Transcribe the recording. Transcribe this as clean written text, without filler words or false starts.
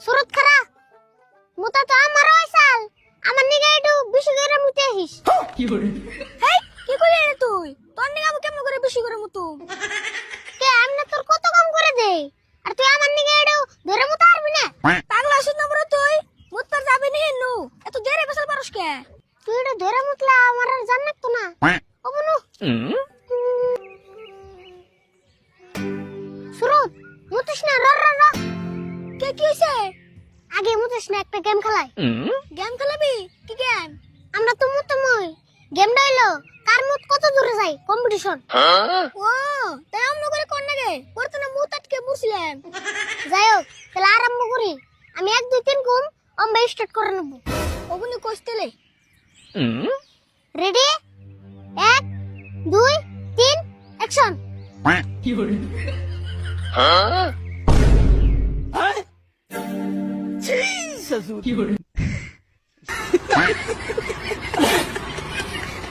সুরত খারা মুতা তো আমার হইছাল আমার নিগে একটু বেশি করে মুতে আহিস হেই কি কইলি রে তুই তোর নিগে আমি কেমন করে বেশি করে মুতু কে আমি না তোর কত কাম করে দেই আর তুই আমার নিগে একটু ধরে মুতা পারবি না পাগল আছিস না বড় তুই মুততে যাবি নি হেনু এত দেরি বসল পারস কে তুই একটু ধরে মুতলা আমার আর জান না তো না ও বনু সুরত মুতিস না র র র কে কি হইছে আগে মুতিস না একটা গেম খেলাই গেম খেলাবি কি গেম আমরা তো মুতমই গেমটা হইলো কার মুত কত দূরে যায় কম্পিটিশন ও তাই আমরা করে কোন নাগে করতে না মুত আটকে বসলাম যাই হোক তাহলে আরম্ভ করি আমি 1 2 3 কম আমরা স্টার্ট করে নেব ওগুনি কইতেলে রেডি 1 2 3 অ্যাকশন কি হরে Jesus কি হরে